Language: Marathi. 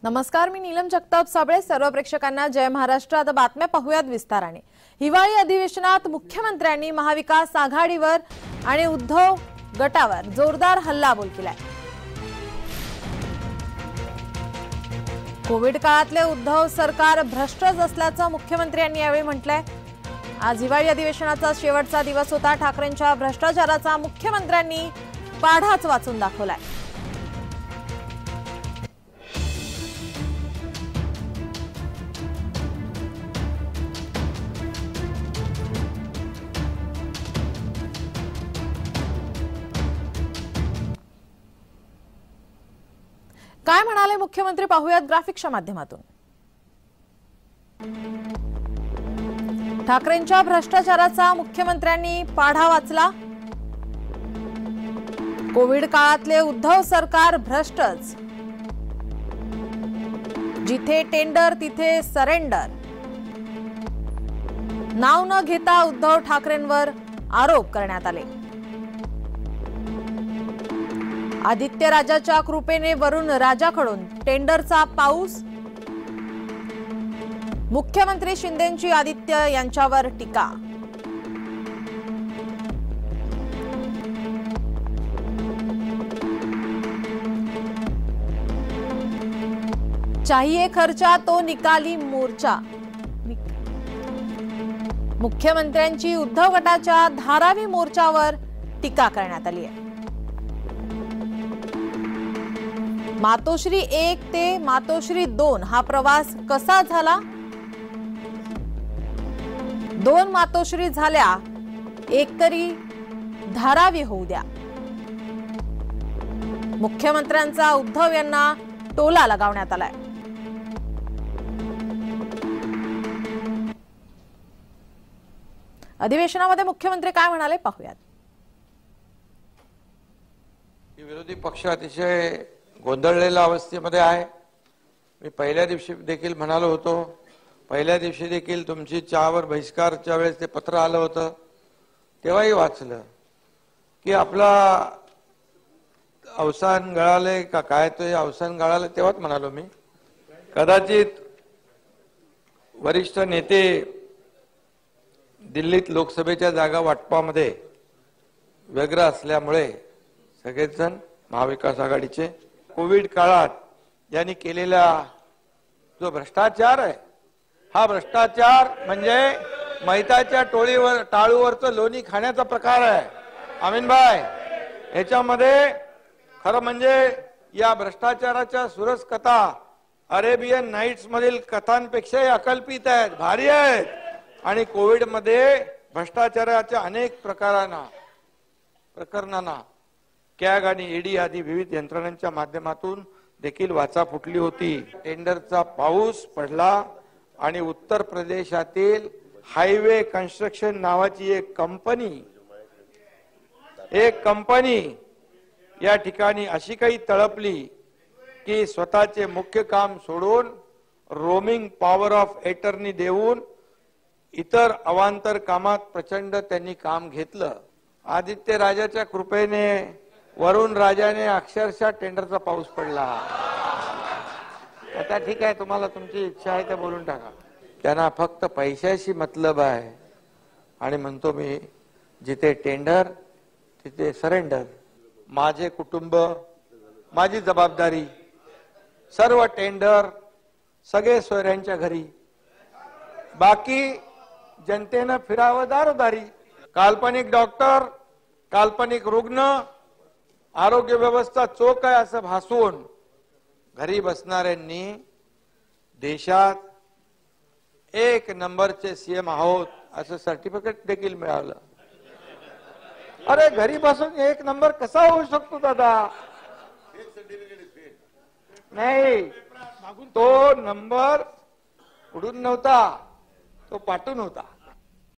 नमस्कार, मी नीलम जगताप साबळे. सर्व प्रेक्षकांना जय महाराष्ट्र. आता बातम्या पाहूयात विस्ताराने. हिवाळी अधिवेशनात मुख्यमंत्र्यांनी महाविकास आघाडीवर आणि उद्धव गटावर जोरदार हल्लाबोल केलाय. कोविड काळातले उद्धव सरकार भ्रष्टच असल्याचं मुख्यमंत्र्यांनी यावेळी म्हटलंय. आज हिवाळी अधिवेशनाचा शेवटचा दिवस होता. ठाकरेंच्या भ्रष्टाचाराचा मुख्यमंत्र्यांनी पाढाच वाचून दाखवलाय. काय म्हणाले मुख्यमंत्री पाहूयात ग्राफिक्सच्या माध्यमातून. ठाकरेंच्या भ्रष्टाचाराचा मुख्यमंत्र्यांनी पाढा वाचला. कोविड काळातले उद्धव सरकार भ्रष्टच. जिथे टेंडर तिथे सरेंडर. नाव न घेता उद्धव ठाकरेंवर आरोप करण्यात आले. आदित्य राजाच्या कृपेने वरुण राजाकडून टेंडरचा पाऊस. मुख्यमंत्री शिंदेंची आदित्य यांच्यावर टीका. चाहिए खर्चा तो निकाली मोर्चा. मुख्यमंत्र्यांची उद्धव गटाच्या धारावी मोर्चावर टीका करण्यात आली आहे. मातोश्री 1 ते मातोश्री 2 हा प्रवास कसा झाला. 2 मातोश्री झाल्या, एक तरी धारावी होऊ द्या. मुख्यमंत्र्यांचा उद्धव यांना टोला लगावण्यात आलाय. अधिवेशनामध्ये मुख्यमंत्री काय म्हणाले पाहूयात. विरोधी पक्ष अतिशय गोंधळलेल्या अवस्थेमध्ये आहे. मी पहिल्या दिवशी देखील म्हणालो होतो, पहिल्या दिवशी देखील तुमची चहावर बहिष्कारच्या वेळेस ते पत्र आलं होतं, तेव्हाही वाचलं की आपला अवसान गळाले का काय, तो अवसान गळालं तेव्हाच म्हणालो मी. कदाचित वरिष्ठ नेते दिल्लीत लोकसभेच्या जागा वाटपामध्ये व्यग्र असल्यामुळे सगळेच जण महाविकास आघाडीचे कोविड काळात यांनी केलेला जो भ्रष्टाचार आहे, हा भ्रष्टाचार म्हणजे मैताच्या टाळूवरचं लोणी खाण्याचा प्रकार आहे. अमीनभाई, याच्यामध्ये खरं म्हणजे या भ्रष्टाचाराच्या सुरस कथा अरेबियन नाईट्स मधील कथांपेक्षाही अकल्पित आहेत, भारी आहेत. आणि कोविड मध्ये भ्रष्टाचाराच्या अनेक प्रकरणांना कॅग आणि ईडी आदी विविध यंत्रणांच्या माध्यमातून देखील वाचा फुटली होती. टेंडरचा पाऊस पडला आणि उत्तर प्रदेशातील हायवे कन्स्ट्रक्शन नावाची एक कंपनी या ठिकाणी अशी काही तळपली की स्वतःचे मुख्य काम सोडून रोमिंग पॉवर ऑफ एटर्नी देऊन इतर अवांतर कामात प्रचंड त्यांनी काम घेतलं. आदित्य राजाच्या कृपेने वरुण राजाने अक्षरशः टेंडरचा पाऊस पडला. आता ठीक आहे, तुम्हाला तुमची इच्छा आहे ते बोलून टाका. त्यांना फक्त पैशाशी मतलब आहे आणि म्हणतो मी, जिथे टेंडर तिथे सरेंडर. माझे कुटुंब, माझी जबाबदारी, सर्व टेंडर सगळे सोयऱ्यांच्या घरी, बाकी जनतेनं फिरावं दारोदारी. काल्पनिक डॉक्टर, काल्पनिक रुग्ण, आरोग्य व्यवस्था चोख आहे असं भासून घरी बसणाऱ्यांनी देशात 1 नंबरचे सीएम आहोत असं सर्टिफिकेट देखील मिळालं. अरे घरी बसून 1 नंबर कसा होऊ शकतो दादा? नाही, तो नंबर उडून नव्हता, तो पाठून होता.